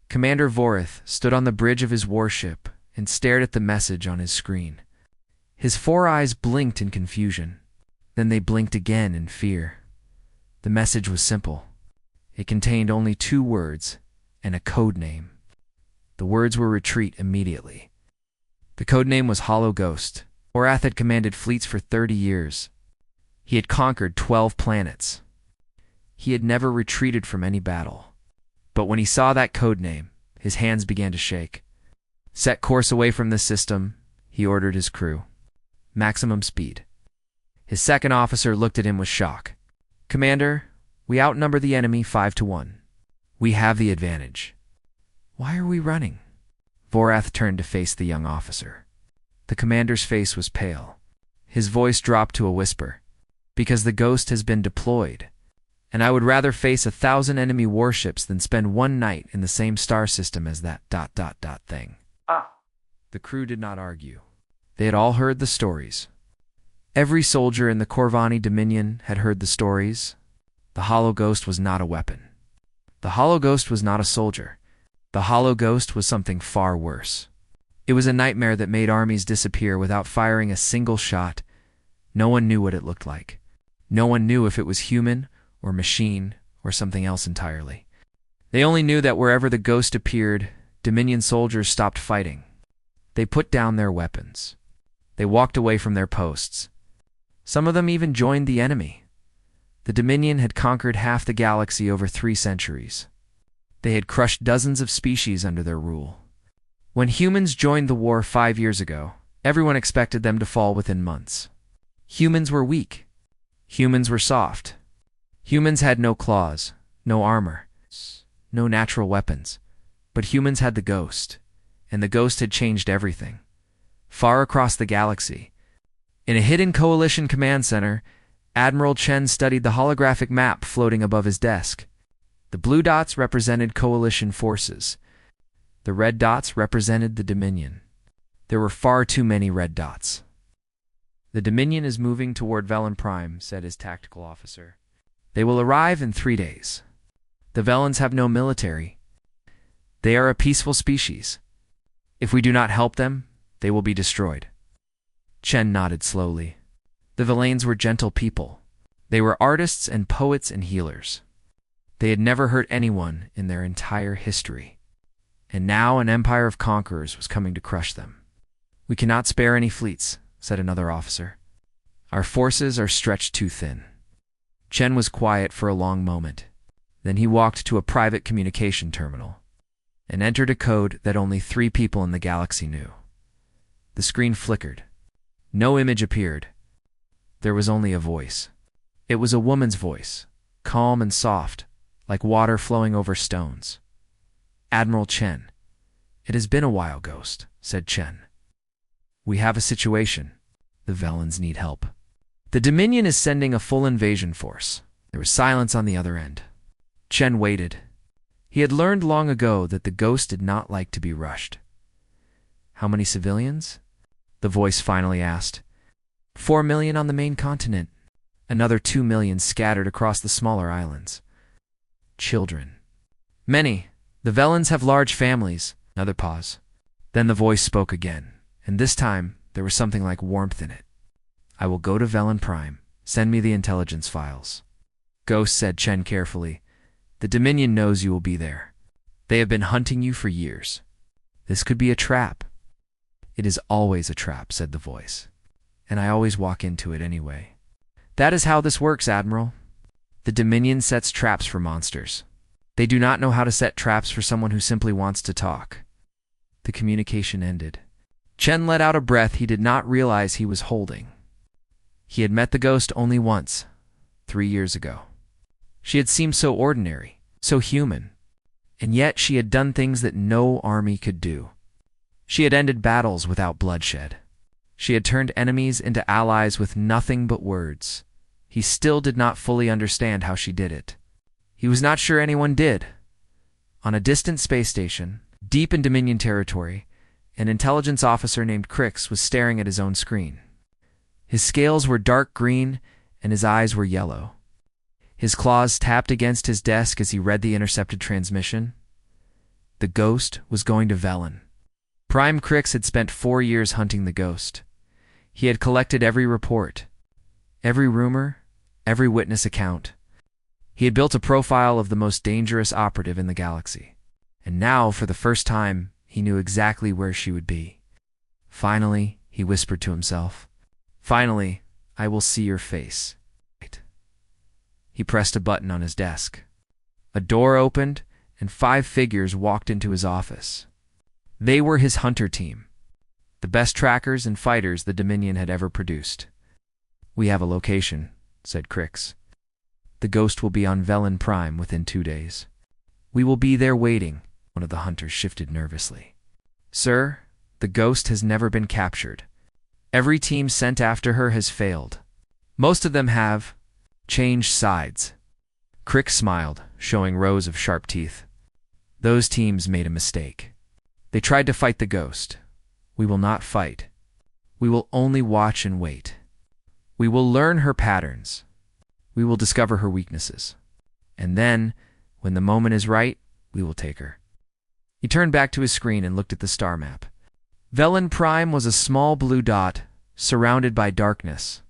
Commander Vorith stood on the bridge of his warship and stared at the message on his screen. His 4 eyes blinked in confusion. Then they blinked again in fear. The message was simple. It contained only 2 words and a code name. The words were retreat immediately. The codename was Hollow Ghost. Vorath had commanded fleets for 30 years. He had conquered 12 planets. He had never retreated from any battle. But when he saw that codename, his hands began to shake. Set course away from this system, he ordered his crew. Maximum speed. His second officer looked at him with shock. Commander, we outnumber the enemy 5-1. We have the advantage. Why are we running? Vorath turned to face the young officer. The commander's face was pale. His voice dropped to a whisper. Because the Ghost has been deployed, and I would rather face 1,000 enemy warships than spend 1 night in the same star system as that ... thing. The crew did not argue. They had all heard the stories. Every soldier in the Corvani Dominion had heard the stories. The Hollow Ghost was not a weapon. The Hollow Ghost was not a soldier. The Hollow Ghost was something far worse. It was a nightmare that made armies disappear without firing a single shot. No one knew what it looked like. No one knew if it was human or machine or something else entirely. They only knew that wherever the Ghost appeared, Dominion soldiers stopped fighting. They put down their weapons. They walked away from their posts. Some of them even joined the enemy. The Dominion had conquered half the galaxy over 3 centuries. They had crushed dozens of species under their rule. When humans joined the war 5 years ago, everyone expected them to fall within months. Humans were weak. Humans were soft. Humans had no claws, no armor, no natural weapons. But humans had the Ghost, and the Ghost had changed everything. Far across the galaxy, in a hidden Coalition command center, Admiral Chen studied the holographic map floating above his desk. The blue dots represented Coalition forces. The red dots represented the Dominion. There were far too many red dots. The Dominion is moving toward Velen Prime, said his tactical officer. They will arrive in 3 days. The Velens have no military. They are a peaceful species. If we do not help them, they will be destroyed. Chen nodded slowly. The Velanes were gentle people. They were artists and poets and healers. They had never hurt anyone in their entire history. And now an empire of conquerors was coming to crush them. We cannot spare any fleets, said another officer. Our forces are stretched too thin. Chen was quiet for a long moment. Then he walked to a private communication terminal and entered a code that only 3 people in the galaxy knew. The screen flickered. No image appeared. There was only a voice. It was a woman's voice, calm and soft, like water flowing over stones. Admiral Chen. It has been a while, Ghost, said Chen. We have a situation. The Velens need help. The Dominion is sending a full invasion force. There was silence on the other end. Chen waited. He had learned long ago that the Ghost did not like to be rushed. How many civilians? The voice finally asked. 4 million on the main continent. Another 2 million scattered across the smaller islands. Children. Many. The Velens have large families. Another pause. Then the voice spoke again, and this time there was something like warmth in it. I will go to Velen Prime. Send me the intelligence files. Ghost, said Chen carefully. The Dominion knows you will be there. They have been hunting you for years. This could be a trap. It is always a trap, said the voice. And I always walk into it anyway. That is how this works, Admiral. The Dominion sets traps for monsters. They do not know how to set traps for someone who simply wants to talk. The communication ended. Chen let out a breath he did not realize he was holding. He had met the Ghost only once, 3 years ago. She had seemed so ordinary, so human, and yet she had done things that no army could do. She had ended battles without bloodshed. She had turned enemies into allies with nothing but words. He still did not fully understand how she did it. He was not sure anyone did. On a distant space station, deep in Dominion territory, an intelligence officer named Crix was staring at his own screen. His scales were dark green, and his eyes were yellow. His claws tapped against his desk as he read the intercepted transmission. The ghost was going to Velen. Prime Crix had spent 4 years hunting the ghost. He had collected every report, every rumor, every witness account. He had built a profile of the most dangerous operative in the galaxy. And now, for the first time, he knew exactly where she would be. Finally, he whispered to himself, "Finally, I will see your face." He pressed a button on his desk. A door opened, and 5 figures walked into his office. They were his hunter team, the best trackers and fighters the Dominion had ever produced. "We have a location," said Crix. "The ghost will be on Velen Prime within 2 days. We will be there waiting." One of the hunters shifted nervously. "Sir, the ghost has never been captured. Every team sent after her has failed. Most of them have changed sides." Crix smiled, showing rows of sharp teeth. "Those teams made a mistake. They tried to fight the ghost. We will not fight. We will only watch and wait. We will learn her patterns. We will discover her weaknesses. And then, when the moment is right, we will take her." He turned back to his screen and looked at the star map. Velen Prime was a small blue dot, surrounded by darkness.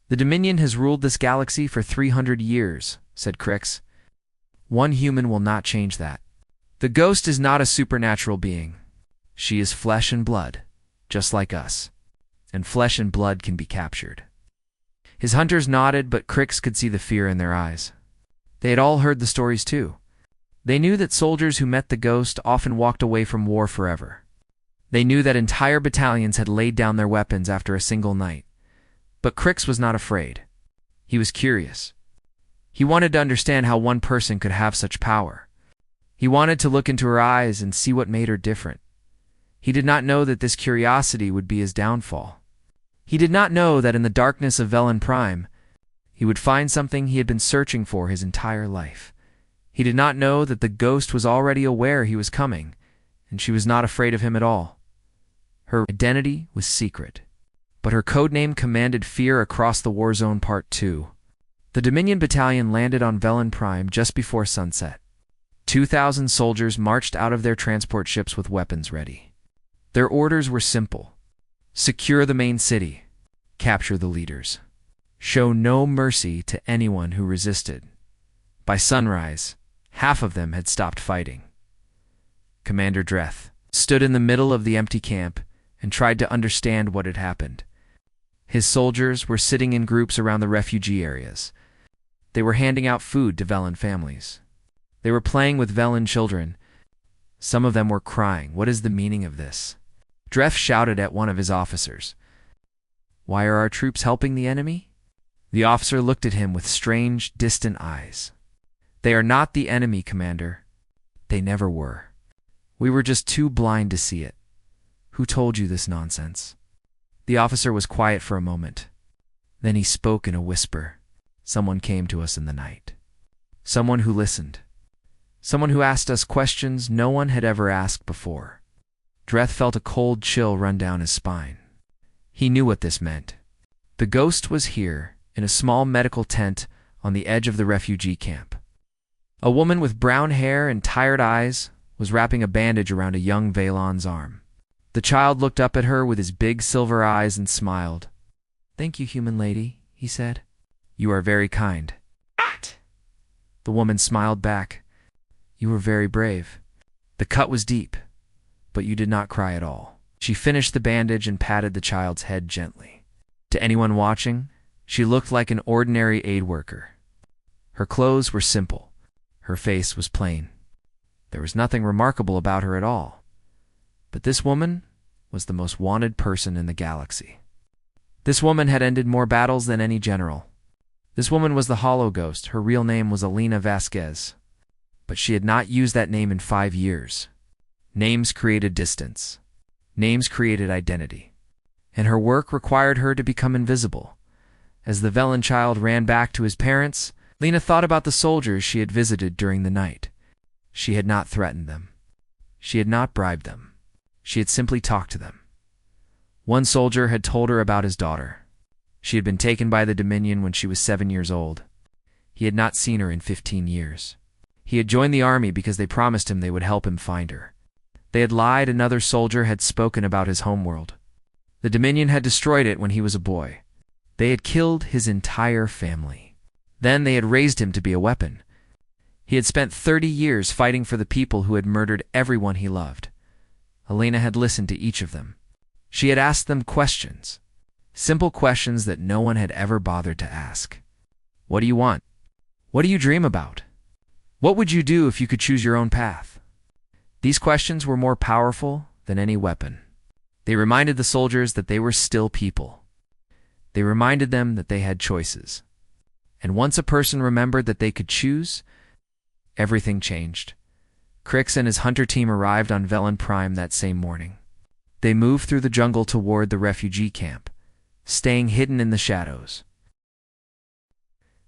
"The Dominion has ruled this galaxy for 300 years, said Crix. "One human will not change that. The ghost is not a supernatural being. She is flesh and blood, just like us. And flesh and blood can be captured." His hunters nodded, but Crix could see the fear in their eyes. They had all heard the stories too. They knew that soldiers who met the ghost often walked away from war forever. They knew that entire battalions had laid down their weapons after a single night. But Crix was not afraid. He was curious. He wanted to understand how one person could have such power. He wanted to look into her eyes and see what made her different. He did not know that this curiosity would be his downfall. He did not know that in the darkness of Velen Prime, he would find something he had been searching for his entire life. He did not know that the ghost was already aware he was coming, and she was not afraid of him at all. Her identity was secret, but her codename commanded fear across the Warzone Part 2. The Dominion Battalion landed on Velen Prime just before sunset. 2,000 soldiers marched out of their transport ships with weapons ready. Their orders were simple. Secure the main city. Capture the leaders. Show no mercy to anyone who resisted. By sunrise, half of them had stopped fighting. Commander Dreth stood in the middle of the empty camp and tried to understand what had happened. His soldiers were sitting in groups around the refugee areas. They were handing out food to Velen families. They were playing with Velen children. Some of them were crying. "What is the meaning of this?" Dreth shouted at one of his officers. "Why are our troops helping the enemy?" The officer looked at him with strange, distant eyes. "They are not the enemy, Commander. They never were. We were just too blind to see it. Who told you this nonsense?" The officer was quiet for a moment. Then he spoke in a whisper. "Someone came to us in the night. Someone who listened. Someone who asked us questions no one had ever asked before." Dreth felt a cold chill run down his spine. He knew what this meant. The ghost was here, in a small medical tent on the edge of the refugee camp. A woman with brown hair and tired eyes was wrapping a bandage around a young Valon's arm. The child looked up at her with his big silver eyes and smiled. "Thank you, human lady," he said. "You are very kind." The woman smiled back. "You were very brave. The cut was deep, but you did not cry at all." She finished the bandage and patted the child's head gently. To anyone watching, she looked like an ordinary aid worker. Her clothes were simple. Her face was plain. There was nothing remarkable about her at all. But this woman was the most wanted person in the galaxy. This woman had ended more battles than any general. This woman was the Hollow Ghost. Her real name was Elena Vasquez. But she had not used that name in 5 years. Names created distance. Names created identity. And her work required her to become invisible. As the Velen child ran back to his parents, Lena thought about the soldiers she had visited during the night. She had not threatened them. She had not bribed them. She had simply talked to them. One soldier had told her about his daughter. She had been taken by the Dominion when she was 7 years old. He had not seen her in 15 years. He had joined the army because they promised him they would help him find her. They had lied. Another soldier had spoken about his homeworld. The Dominion had destroyed it when he was a boy. They had killed his entire family. Then they had raised him to be a weapon. He had spent 30 years fighting for the people who had murdered everyone he loved. Elena had listened to each of them. She had asked them questions. Simple questions that no one had ever bothered to ask. What do you want? What do you dream about? What would you do if you could choose your own path? These questions were more powerful than any weapon. They reminded the soldiers that they were still people. They reminded them that they had choices. And once a person remembered that they could choose, everything changed. Crix and his hunter team arrived on Velen Prime that same morning. They moved through the jungle toward the refugee camp, staying hidden in the shadows.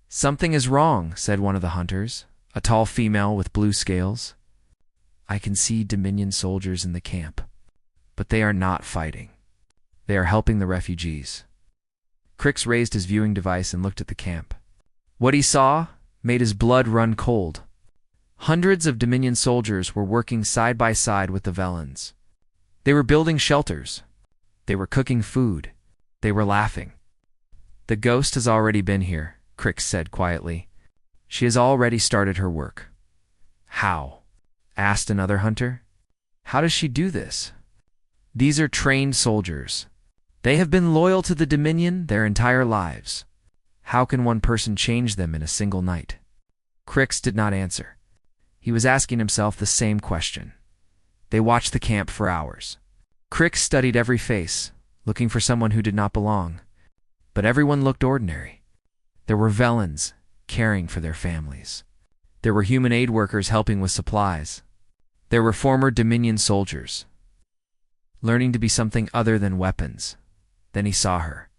"Something is wrong," said one of the hunters, a tall female with blue scales. "I can see Dominion soldiers in the camp, but they are not fighting. They are helping the refugees." Crix raised his viewing device and looked at the camp. What he saw made his blood run cold. Hundreds of Dominion soldiers were working side by side with the Velens. They were building shelters. They were cooking food. They were laughing. "The ghost has already been here," Crix said quietly. "She has already started her work." "How?" asked another hunter. "How does she do this?" "These are trained soldiers. They have been loyal to the Dominion their entire lives. How can one person change them in a single night?" Crix did not answer. He was asking himself the same question. They watched the camp for hours. Crix studied every face, looking for someone who did not belong. But everyone looked ordinary. There were Velens caring for their families. There were human aid workers helping with supplies. There were former Dominion soldiers, learning to be something other than weapons. Then he saw her.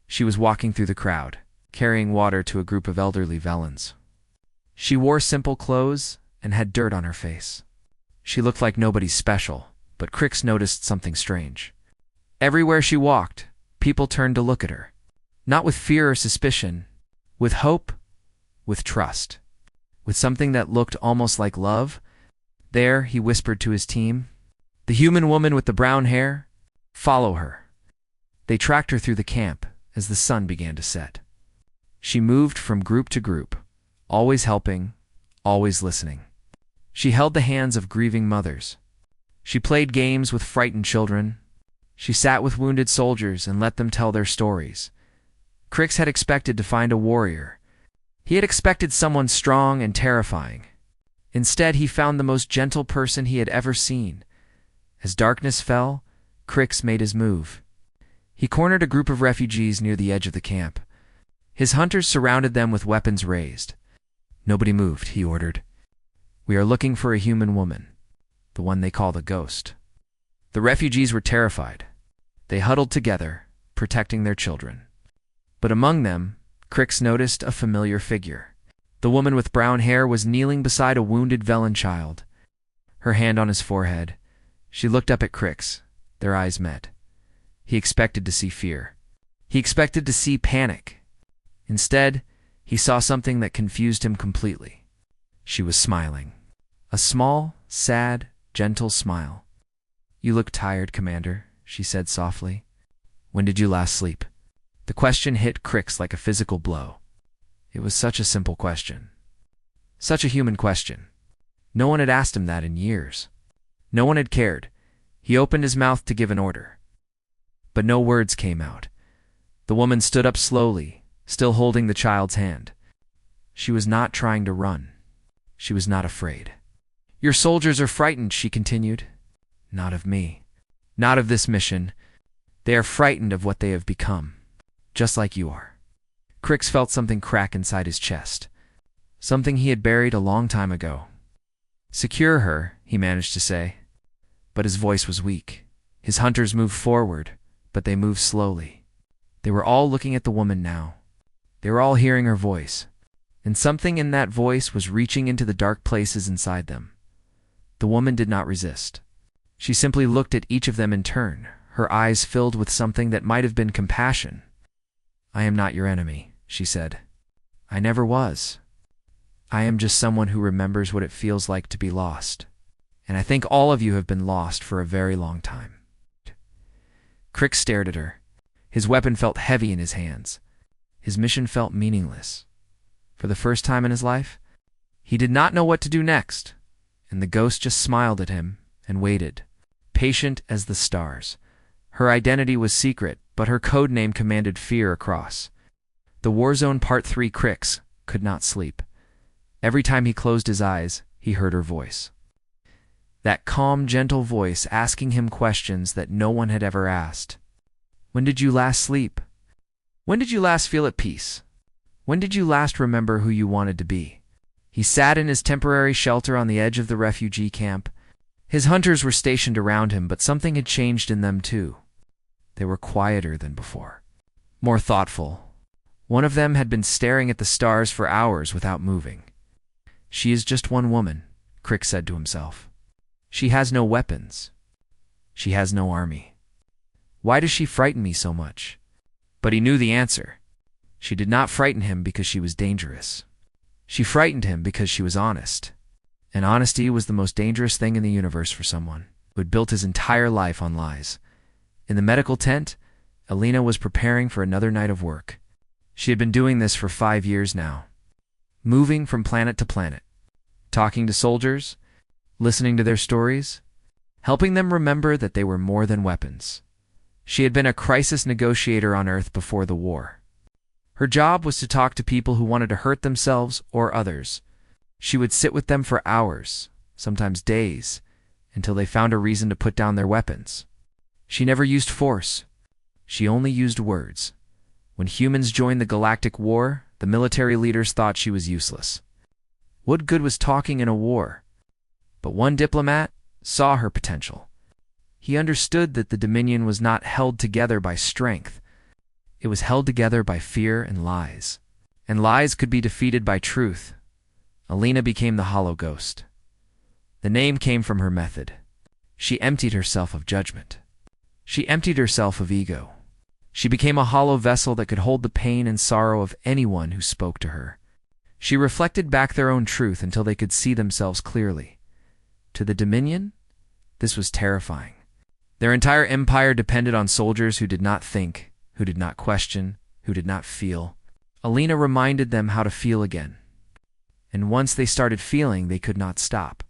She was walking through the crowd, carrying water to a group of elderly Velens. She wore simple clothes and had dirt on her face. She looked like nobody special, but Crix noticed something strange. Everywhere she walked, people turned to look at her. Not with fear or suspicion, with hope, with trust, with something that looked almost like love. "There," he whispered to his team. "The human woman with the brown hair. Follow her." They tracked her through the camp as the sun began to set. She moved from group to group, always helping, always listening. She held the hands of grieving mothers. She played games with frightened children. She sat with wounded soldiers and let them tell their stories. Crix had expected to find a warrior. He had expected someone strong and terrifying. Instead, he found the most gentle person he had ever seen. As darkness fell, Crix made his move. He cornered a group of refugees near the edge of the camp. His hunters surrounded them with weapons raised. "Nobody moved," he ordered. "We are looking for a human woman, the one they call the ghost." The refugees were terrified. They huddled together, protecting their children. But among them, Crix noticed a familiar figure. The woman with brown hair was kneeling beside a wounded Velen child, her hand on his forehead. She looked up at Crix. Their eyes met. He expected to see fear. He expected to see panic. Instead, he saw something that confused him completely. She was smiling. A small, sad, gentle smile. "You look tired, Commander," she said softly. "When did you last sleep?" The question hit Crix like a physical blow. It was such a simple question. Such a human question. No one had asked him that in years. No one had cared. He opened his mouth to give an order. But no words came out. The woman stood up slowly, still holding the child's hand. She was not trying to run. She was not afraid. "Your soldiers are frightened," she continued. "Not of me. Not of this mission. They are frightened of what they have become. Just like you are." Crix felt something crack inside his chest. Something he had buried a long time ago. "Secure her," he managed to say. But his voice was weak. His hunters moved forward, but they moved slowly. They were all looking at the woman now. They were all hearing her voice. And something in that voice was reaching into the dark places inside them. The woman did not resist. She simply looked at each of them in turn, her eyes filled with something that might have been compassion. "I am not your enemy," she said. "I never was. I am just someone who remembers what it feels like to be lost. And I think all of you have been lost for a very long time." Crick stared at her. His weapon felt heavy in his hands. His mission felt meaningless. For the first time in his life, he did not know what to do next, and the ghost just smiled at him and waited, patient as the stars. Her identity was secret, but her code name commanded fear across. The Warzone Part 3 Cricks could not sleep. Every time he closed his eyes, he heard her voice. That calm, gentle voice asking him questions that no one had ever asked. When did you last sleep? When did you last feel at peace? When did you last remember who you wanted to be? He sat in his temporary shelter on the edge of the refugee camp. His hunters were stationed around him, but something had changed in them too. They were quieter than before, more thoughtful. One of them had been staring at the stars for hours without moving. "She is just one woman," Crick said to himself. "She has no weapons. She has no army. Why does she frighten me so much?" But he knew the answer. She did not frighten him because she was dangerous. She frightened him because she was honest. And honesty was the most dangerous thing in the universe for someone who had built his entire life on lies. In the medical tent, Alina was preparing for another night of work. She had been doing this for 5 years now, moving from planet to planet, talking to soldiers, listening to their stories, helping them remember that they were more than weapons. She had been a crisis negotiator on Earth before the war. Her job was to talk to people who wanted to hurt themselves or others. She would sit with them for hours, sometimes days, until they found a reason to put down their weapons. She never used force. She only used words. When humans joined the Galactic War, the military leaders thought she was useless. What good was talking in a war? But one diplomat saw her potential. He understood that the Dominion was not held together by strength. It was held together by fear and lies. And lies could be defeated by truth. Alina became the Hollow Ghost. The name came from her method. She emptied herself of judgment. She emptied herself of ego. She became a hollow vessel that could hold the pain and sorrow of anyone who spoke to her. She reflected back their own truth until they could see themselves clearly. To the Dominion, this was terrifying. Their entire empire depended on soldiers who did not think, who did not question, who did not feel. Alina reminded them how to feel again. And once they started feeling, they could not stop.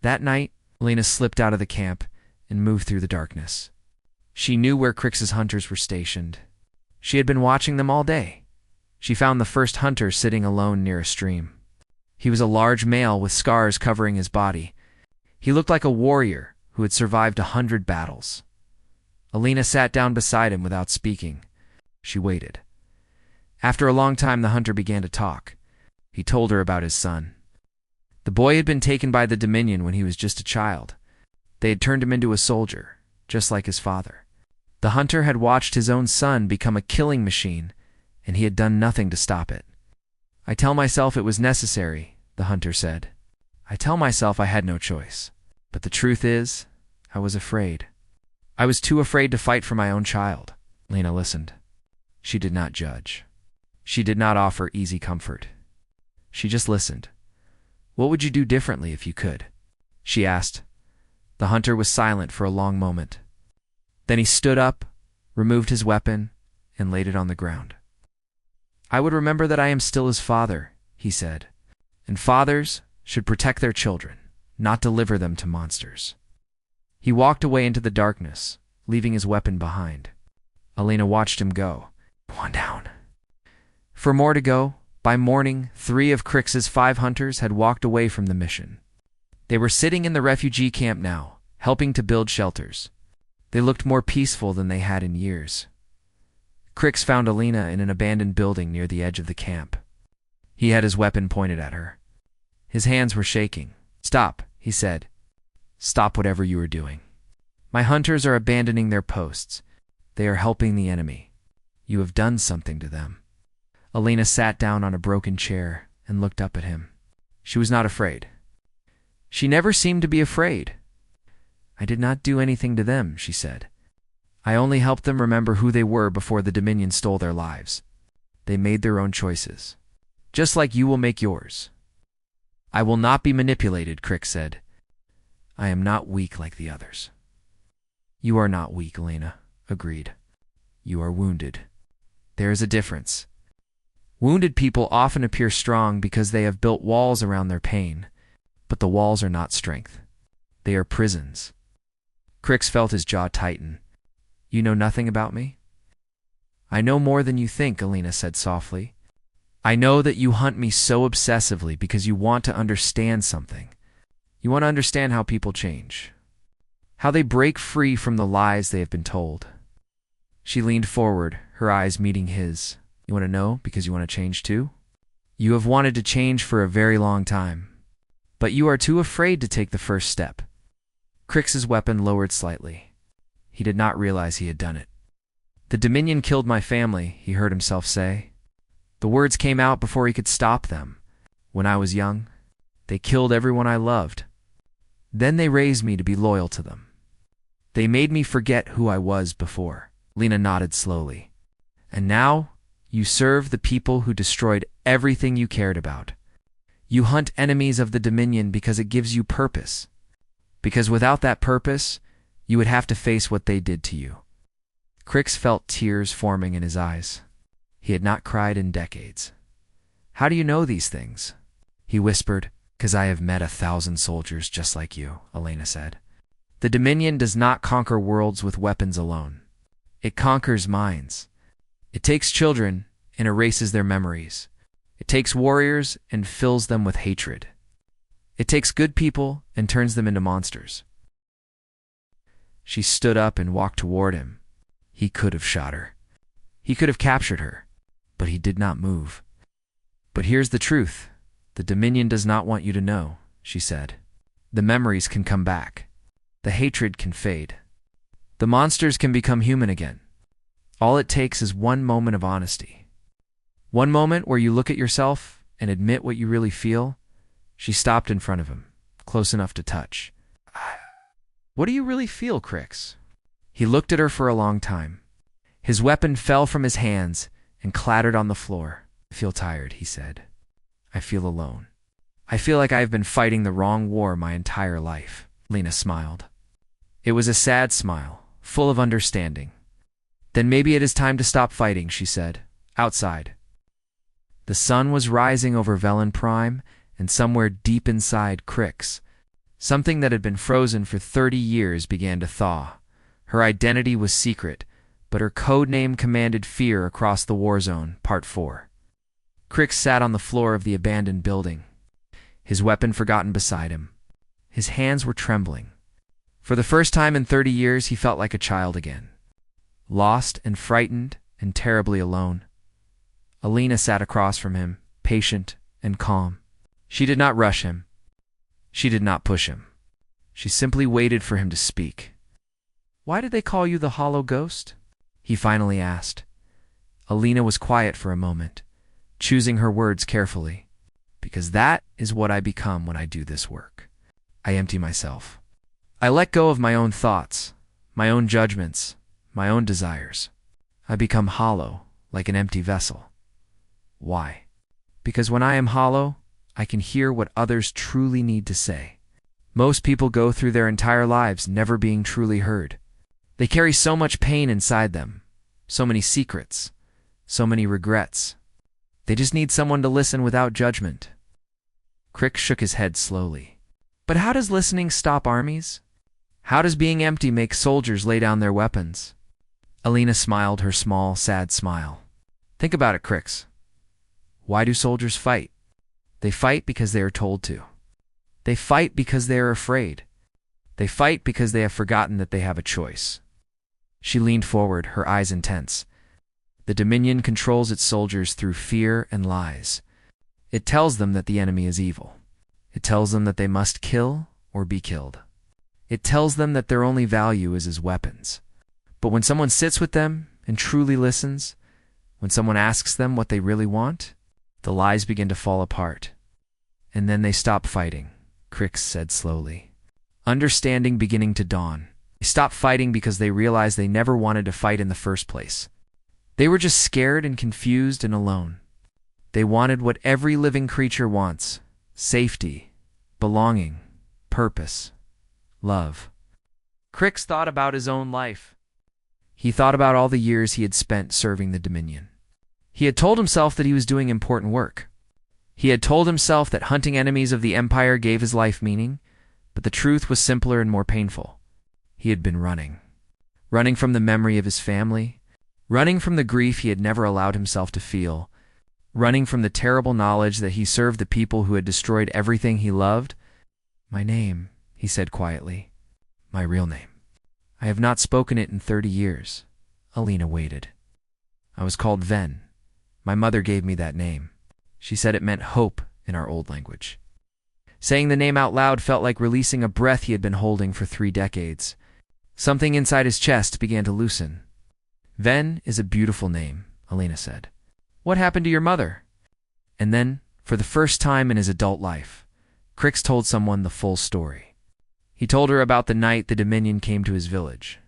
That night, Alina slipped out of the camp and moved through the darkness. She knew where Crix's hunters were stationed. She had been watching them all day. She found the first hunter sitting alone near a stream. He was a large male with scars covering his body. He looked like a warrior who had survived 100 battles. Alina sat down beside him without speaking. She waited. After a long time, the hunter began to talk. He told her about his son. The boy had been taken by the Dominion when he was just a child. They had turned him into a soldier, just like his father. The hunter had watched his own son become a killing machine, and he had done nothing to stop it. "I tell myself it was necessary," the hunter said. "I tell myself I had no choice. But the truth is, I was afraid. I was too afraid to fight for my own child." Lena listened. She did not judge. She did not offer easy comfort. She just listened. "What would you do differently if you could?" she asked. The hunter was silent for a long moment. Then he stood up, removed his weapon, and laid it on the ground. "I would remember that I am still his father," he said, "and fathers should protect their children, not deliver them to monsters." He walked away into the darkness, leaving his weapon behind. Alina watched him go. One down. For more to go, by morning, 3 of Crix's 5 hunters had walked away from the mission. They were sitting in the refugee camp now, helping to build shelters. They looked more peaceful than they had in years. Crix found Alina in an abandoned building near the edge of the camp. He had his weapon pointed at her. His hands were shaking. "Stop," he said. "Stop whatever you are doing. My hunters are abandoning their posts. They are helping the enemy. You have done something to them." Alina sat down on a broken chair and looked up at him. She was not afraid. She never seemed to be afraid. "I did not do anything to them," she said. "I only helped them remember who they were before the Dominion stole their lives. They made their own choices. Just like you will make yours. I will not be manipulated, Crick said. I am not weak like the others. You are not weak, Elena agreed. You are wounded. There is a difference. Wounded people often appear strong because they have built walls around their pain, but the walls are not strength. They are prisons. Crix felt his jaw tighten. You know nothing about me? I know more than you think, Elena said softly. I know that you hunt me so obsessively because you want to understand something. You want to understand how people change, how they break free from the lies they have been told. She leaned forward, her eyes meeting his. You want to know because you want to change too? You have wanted to change for a very long time, but you are too afraid to take the first step. Crix's weapon lowered slightly. He did not realize he had done it. The Dominion killed my family, he heard himself say. The words came out before he could stop them. When I was young, they killed everyone I loved. Then they raised me to be loyal to them. They made me forget who I was before. Lena nodded slowly. And now, you serve the people who destroyed everything you cared about. You hunt enemies of the Dominion because it gives you purpose. Because without that purpose, you would have to face what they did to you. Crix felt tears forming in his eyes. He had not cried in decades. How do you know these things? He whispered. Because I have met 1,000 soldiers just like you, Elena said. The Dominion does not conquer worlds with weapons alone. It conquers minds. It takes children and erases their memories. It takes warriors and fills them with hatred. It takes good people and turns them into monsters. She stood up and walked toward him. He could have shot her. He could have captured her, but he did not move. But here's the truth. The Dominion does not want you to know, she said. The memories can come back. The hatred can fade. The monsters can become human again. All it takes is one moment of honesty. One moment where you look at yourself and admit what you really feel. She stopped in front of him, close enough to touch. What do you really feel, Crix? He looked at her for a long time. His weapon fell from his hands and clattered on the floor. I feel tired, he said. I feel alone. I feel like I have been fighting the wrong war my entire life. Lena smiled. It was a sad smile, full of understanding. Then maybe it is time to stop fighting, she said. Outside. The sun was rising over Velen Prime, and somewhere deep inside Crix, something that had been frozen for 30 years began to thaw. Her identity was secret, but her codename commanded fear across the Warzone, Part 4. Crix sat on the floor of the abandoned building, his weapon forgotten beside him. His hands were trembling. For the first time in 30 years, he felt like a child again. Lost and frightened and terribly alone. Elena sat across from him, patient and calm. She did not rush him. She did not push him. She simply waited for him to speak. Why did they call you the Hollow Ghost? He finally asked. Elena was quiet for a moment, choosing her words carefully. Because that is what I become when I do this work. I empty myself. I let go of my own thoughts, my own judgments, my own desires. I become hollow, like an empty vessel. Why? Because when I am hollow, I can hear what others truly need to say. Most people go through their entire lives never being truly heard. They carry so much pain inside them, so many secrets, so many regrets. They just need someone to listen without judgment. Crix shook his head slowly. But how does listening stop armies? How does being empty make soldiers lay down their weapons? Elena smiled her small, sad smile. Think about it, Crix. Why do soldiers fight? They fight because they are told to. They fight because they are afraid. They fight because they have forgotten that they have a choice. She leaned forward, her eyes intense. The Dominion controls its soldiers through fear and lies. It tells them that the enemy is evil. It tells them that they must kill or be killed. It tells them that their only value is as weapons. But when someone sits with them and truly listens, when someone asks them what they really want, the lies begin to fall apart. And then they stop fighting, Crix said slowly. Understanding beginning to dawn. They stopped fighting because they realized they never wanted to fight in the first place. They were just scared and confused and alone. They wanted what every living creature wants, safety, belonging, purpose, love. Crix thought about his own life. He thought about all the years he had spent serving the Dominion. He had told himself that he was doing important work. He had told himself that hunting enemies of the Empire gave his life meaning, but the truth was simpler and more painful. He had been running. Running from the memory of his family, running from the grief he had never allowed himself to feel, running from the terrible knowledge that he served the people who had destroyed everything he loved. "My name," he said quietly. "My real name. I have not spoken it in 30 years. Alina waited. "I was called Ven. My mother gave me that name. She said it meant hope in our old language." Saying the name out loud felt like releasing a breath he had been holding for 3 decades. Something inside his chest began to loosen. "Ven is a beautiful name," Alina said. "What happened to your mother?" And then, for the first time in his adult life, Crix told someone the full story. He told her about the night the Dominion came to his village.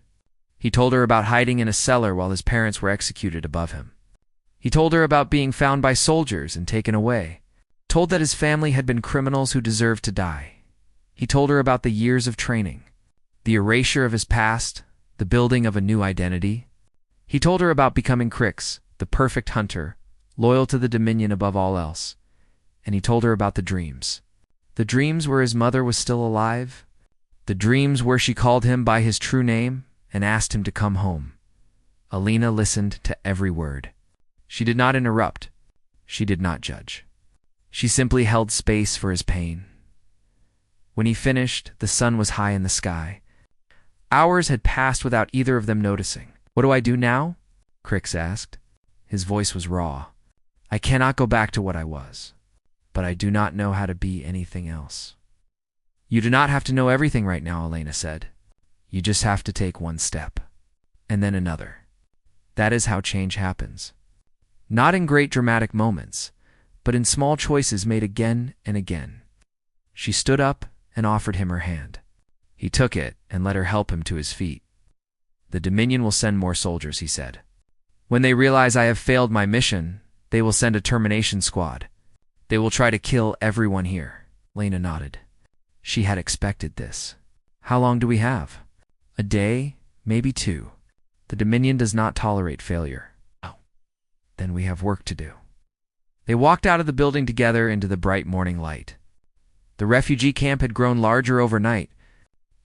He told her about hiding in a cellar while his parents were executed above him. He told her about being found by soldiers and taken away. Told that his family had been criminals who deserved to die. He told her about the years of training, the erasure of his past, the building of a new identity. He told her about becoming Crix, the perfect hunter, loyal to the Dominion above all else. And he told her about the dreams. The dreams where his mother was still alive. The dreams where she called him by his true name and asked him to come home. Alina listened to every word. She did not interrupt. She did not judge. She simply held space for his pain. When he finished, the sun was high in the sky. Hours had passed without either of them noticing. "What do I do now?" Crix asked. His voice was raw. "I cannot go back to what I was, but I do not know how to be anything else." "You do not have to know everything right now," Alina said. "You just have to take one step, and then another. That is how change happens. Not in great dramatic moments, but in small choices made again and again." She stood up and offered him her hand. He took it and let her help him to his feet. "The Dominion will send more soldiers," he said. "When they realize I have failed my mission, they will send a termination squad. They will try to kill everyone here." Lena nodded. She had expected this. "How long do we have?" "A day, maybe 2. The Dominion does not tolerate failure." "Oh, then we have work to do." They walked out of the building together into the bright morning light. The refugee camp had grown larger overnight.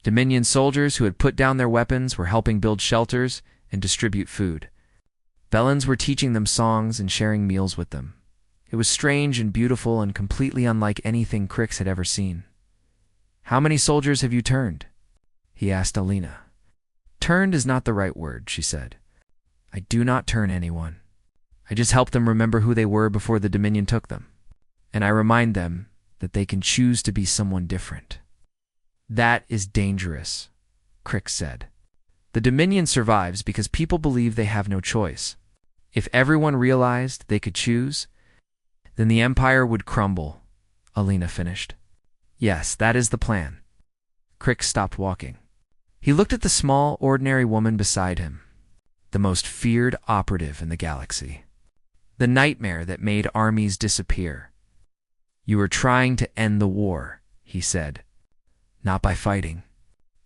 Dominion soldiers who had put down their weapons were helping build shelters and distribute food. Velans were teaching them songs and sharing meals with them. It was strange and beautiful and completely unlike anything Crix had ever seen. "How many soldiers have you turned?" he asked Alina. "Turned is not the right word," she said. "I do not turn anyone. I just help them remember who they were before the Dominion took them. And I remind them that they can choose to be someone different." "That is dangerous," Crix said. "The Dominion survives because people believe they have no choice. If everyone realized they could choose, then the Empire would crumble," Alina finished. "Yes, that is the plan." Crix stopped walking. He looked at the small, ordinary woman beside him, the most feared operative in the galaxy. The nightmare that made armies disappear. "You are trying to end the war," he said. "Not by fighting,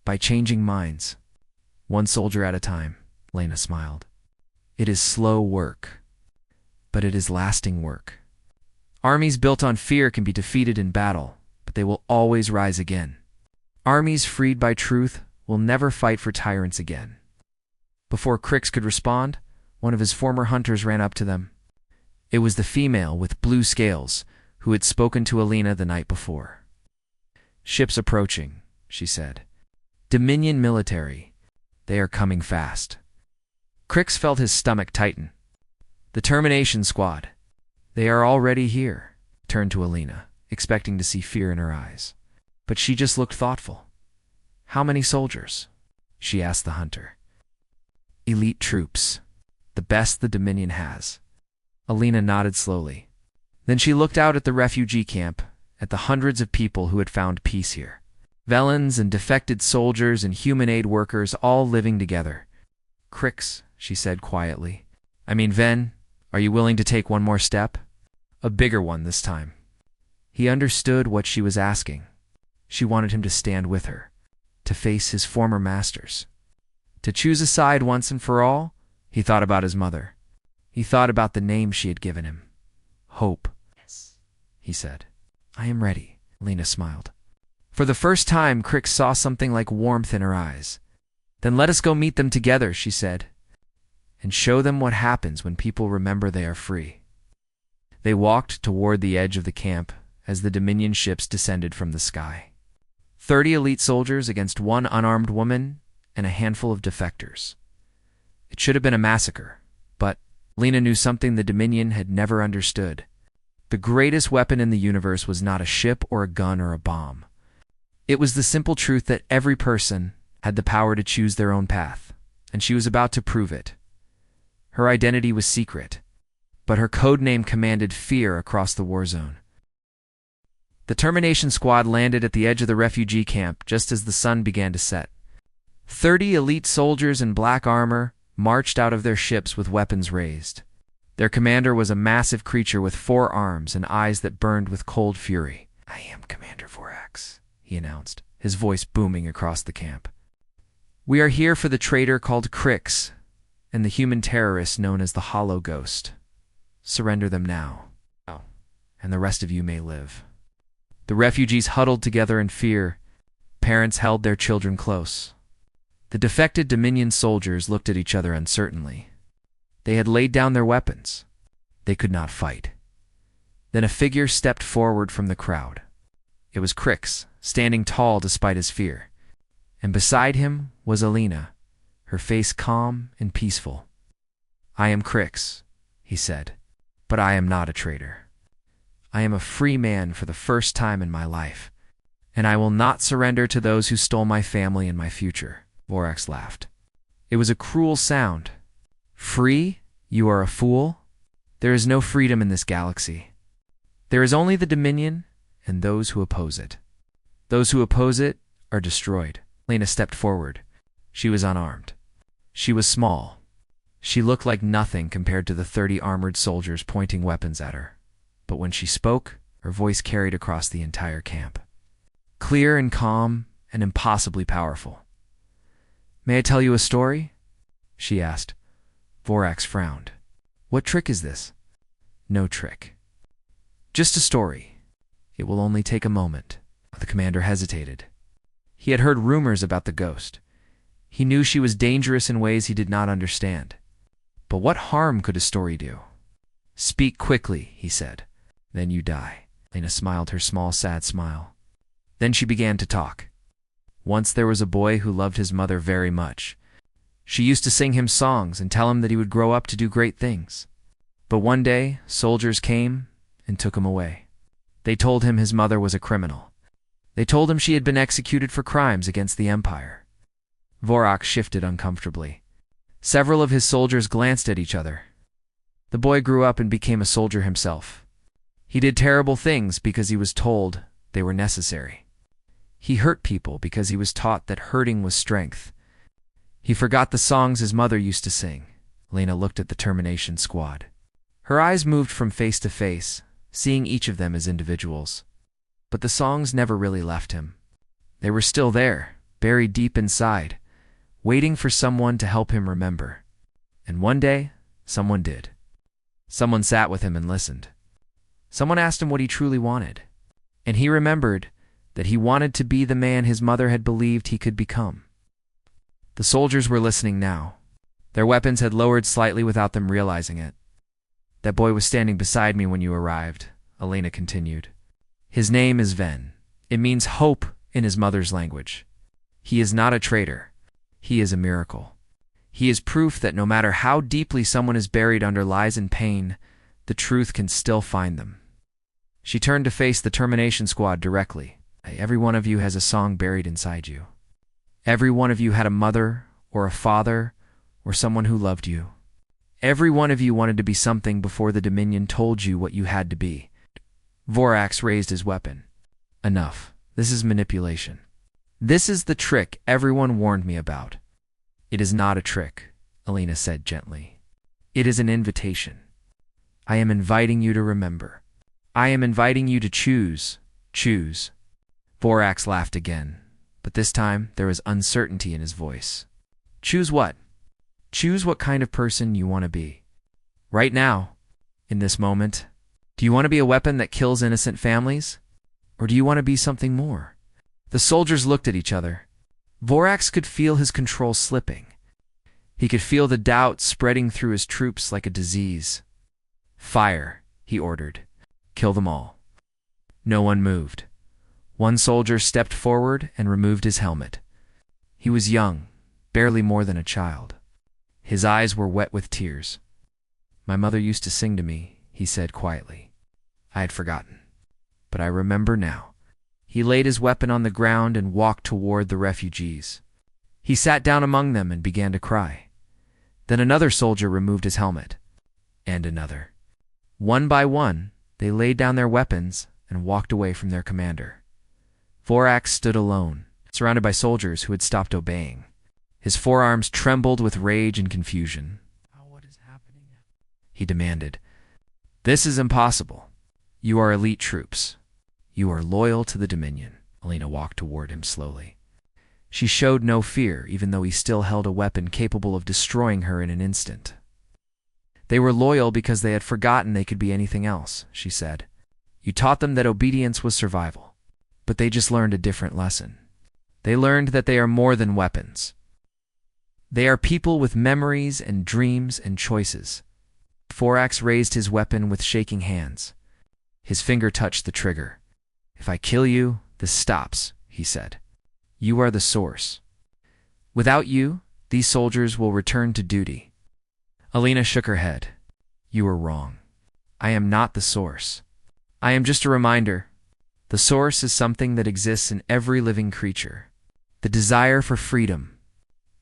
by changing minds. One soldier at a time," Lena smiled. "It is slow work, but it is lasting work. Armies built on fear can be defeated in battle, but they will always rise again. Armies freed by truth will never fight for tyrants again." Before Crix could respond, one of his former hunters ran up to them. It was the female with blue scales who had spoken to Alina the night before. "Ships approaching," she said. "Dominion military. They are coming fast." Crix felt his stomach tighten. "The termination squad. They are already here," turned to Alina, expecting to see fear in her eyes. But she just looked thoughtful. "How many soldiers?" she asked the hunter. "Elite troops. The best the Dominion has." Alina nodded slowly. Then she looked out at the refugee camp, at the hundreds of people who had found peace here. Velans and defected soldiers and human aid workers all living together. "Crix," she said quietly. "I mean, Ven, are you willing to take one more step? A bigger one this time." He understood what she was asking. She wanted him to stand with her, to face his former masters. To choose a side once and for all. He thought about his mother. He thought about the name she had given him. Hope. Yes, he said. I am ready, Lena smiled. For the first time, Crix saw something like warmth in her eyes. Then let us go meet them together, she said, and show them what happens when people remember they are free. They walked toward the edge of the camp as the Dominion ships descended from the sky. 30 elite soldiers against 1 unarmed woman and a handful of defectors. It should have been a massacre, but Lena knew something the Dominion had never understood. The greatest weapon in the universe was not a ship or a gun or a bomb. It was the simple truth that every person had the power to choose their own path, and she was about to prove it. Her identity was secret, but her codename commanded fear across the Warzone. The termination squad landed at the edge of the refugee camp just as the sun began to set. 30 elite soldiers in black armor marched out of their ships with weapons raised. Their commander was a massive creature with 4 arms and eyes that burned with cold fury. I am Commander Vorax, he announced, his voice booming across the camp. We are here for the traitor called Crix and the human terrorist known as the Hollow Ghost. Surrender them now, and the rest of you may live. The refugees huddled together in fear. Parents held their children close. The defected Dominion soldiers looked at each other uncertainly. They had laid down their weapons. They could not fight. Then a figure stepped forward from the crowd. It was Crix, standing tall despite his fear. And beside him was Alina, her face calm and peaceful. I am Crix, he said, but I am not a traitor. I am a free man for the first time in my life, and I will not surrender to those who stole my family and my future. Vorax laughed. It was a cruel sound. Free? You are a fool? There is no freedom in this galaxy. There is only the Dominion and those who oppose it. Those who oppose it are destroyed. Lena stepped forward. She was unarmed. She was small. She looked like nothing compared to the 30 armored soldiers pointing weapons at her. But when she spoke, her voice carried across the entire camp. Clear and calm and impossibly powerful. May I tell you a story? She asked. Vorax frowned. What trick is this? No trick. Just a story. It will only take a moment. The commander hesitated. He had heard rumors about the ghost. He knew she was dangerous in ways he did not understand. But what harm could a story do? Speak quickly, he said. Then you die. Lena smiled her small, sad smile. Then she began to talk. Once there was a boy who loved his mother very much. She used to sing him songs and tell him that he would grow up to do great things. But one day, soldiers came and took him away. They told him his mother was a criminal. They told him she had been executed for crimes against the Empire. Vorax shifted uncomfortably. Several of his soldiers glanced at each other. The boy grew up and became a soldier himself. He did terrible things because he was told they were necessary. He hurt people because he was taught that hurting was strength. He forgot the songs his mother used to sing. Lena looked at the termination squad. Her eyes moved from face to face, seeing each of them as individuals. But the songs never really left him. They were still there, buried deep inside, waiting for someone to help him remember. And one day, someone did. Someone sat with him and listened. Someone asked him what he truly wanted. And he remembered that he wanted to be the man his mother had believed he could become. The soldiers were listening now. Their weapons had lowered slightly without them realizing it. That boy was standing beside me when you arrived, Alina continued. His name is Ven. It means hope in his mother's language. He is not a traitor. He is a miracle. He is proof that no matter how deeply someone is buried under lies and pain, the truth can still find them. She turned to face the termination squad directly. Every one of you has a song buried inside you. Every one of you had a mother or a father or someone who loved you. Every one of you wanted to be something before the Dominion told you what you had to be. Vorax raised his weapon. Enough. This is manipulation. This is the trick everyone warned me about. It is not a trick, Alina said gently. It is an invitation. I am inviting you to remember. I am inviting you to choose. Choose. Vorax laughed again, but this time there was uncertainty in his voice. Choose what? Choose what kind of person you want to be. Right now, in this moment, do you want to be a weapon that kills innocent families? Or do you want to be something more? The soldiers looked at each other. Vorax could feel his control slipping. He could feel the doubt spreading through his troops like a disease. Fire, he ordered. Kill them all. No one moved. One soldier stepped forward and removed his helmet. He was young, barely more than a child. His eyes were wet with tears. My mother used to sing to me, he said quietly. I had forgotten, but I remember now. He laid his weapon on the ground and walked toward the refugees. He sat down among them and began to cry. Then another soldier removed his helmet, and another. One by one, they laid down their weapons and walked away from their commander. Vorax stood alone, surrounded by soldiers who had stopped obeying. His forearms trembled with rage and confusion. What is happening? He demanded. This is impossible. You are elite troops. You are loyal to the Dominion. Alina walked toward him slowly. She showed no fear, even though he still held a weapon capable of destroying her in an instant. They were loyal because they had forgotten they could be anything else, she said. You taught them that obedience was survival, but they just learned a different lesson. They learned that they are more than weapons. They are people with memories and dreams and choices. Vorax raised his weapon with shaking hands. His finger touched the trigger. If I kill you, this stops, he said. You are the source. Without you, these soldiers will return to duty. Alina shook her head. You are wrong. I am not the source. I am just a reminder. The source is something that exists in every living creature. The desire for freedom,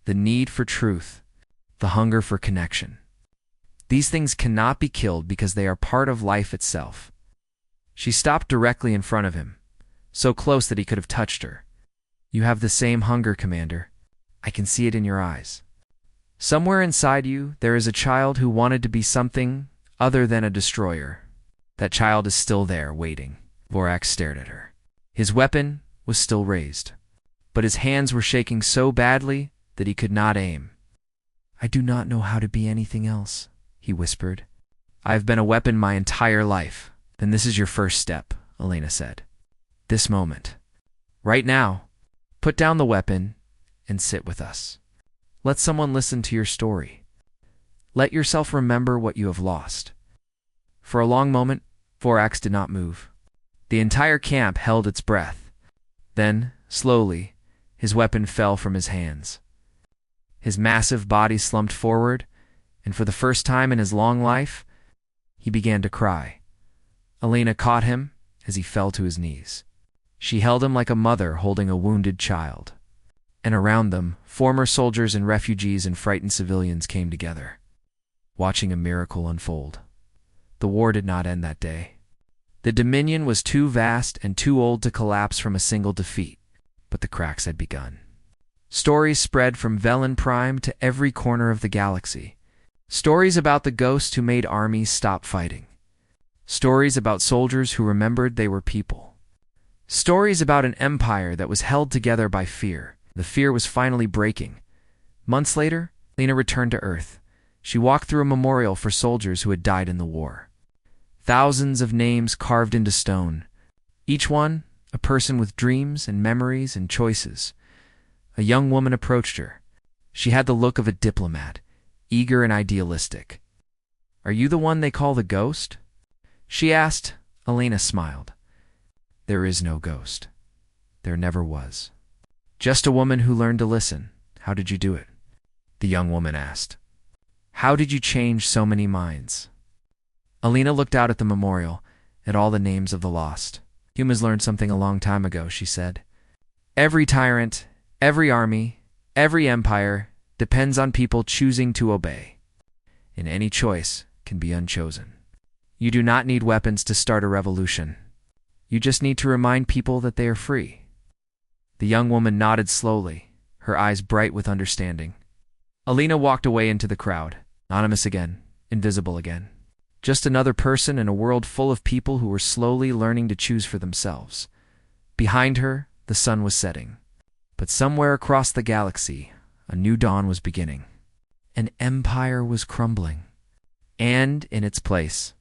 the need for truth, the hunger for connection. These things cannot be killed because they are part of life itself. She stopped directly in front of him, so close that he could have touched her. You have the same hunger, Commander. I can see it in your eyes. Somewhere inside you, there is a child who wanted to be something other than a destroyer. That child is still there, waiting. Vorax stared at her. His weapon was still raised, but his hands were shaking so badly that he could not aim. I do not know how to be anything else, he whispered. I have been a weapon my entire life. Then this is your first step, Alina said. This moment. Right now. Put down the weapon and sit with us. Let someone listen to your story. Let yourself remember what you have lost. For a long moment, Vorax did not move. The entire camp held its breath. Then, slowly, his weapon fell from his hands. His massive body slumped forward, and for the first time in his long life, he began to cry. Alina caught him as he fell to his knees. She held him like a mother holding a wounded child. And around them, former soldiers and refugees and frightened civilians came together, watching a miracle unfold. The war did not end that day. The Dominion was too vast and too old to collapse from a single defeat, but the cracks had begun. Stories spread from Velen Prime to every corner of the galaxy. Stories about the ghosts who made armies stop fighting. Stories about soldiers who remembered they were people. Stories about an empire that was held together by fear. The fear was finally breaking. Months later, Lena returned to Earth. She walked through a memorial for soldiers who had died in the war. Thousands of names carved into stone. Each one, a person with dreams and memories and choices. A young woman approached her. She had the look of a diplomat, eager and idealistic. Are you the one they call the ghost? She asked. Elena smiled. There is no ghost. There never was. Just a woman who learned to listen. How did you do it? The young woman asked. How did you change so many minds? Alina looked out at the memorial, at all the names of the lost. Humans learned something a long time ago, she said. Every tyrant, every army, every empire depends on people choosing to obey. And any choice can be unchosen. You do not need weapons to start a revolution. You just need to remind people that they are free. The young woman nodded slowly, her eyes bright with understanding. Alina walked away into the crowd, anonymous again, invisible again. Just another person in a world full of people who were slowly learning to choose for themselves. Behind her, the sun was setting. But somewhere across the galaxy, a new dawn was beginning. An empire was crumbling. And in its place,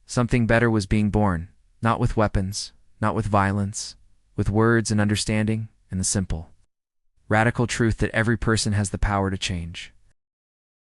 something better was being born, not with weapons, not with violence, with words and understanding and the simple, radical truth that every person has the power to change.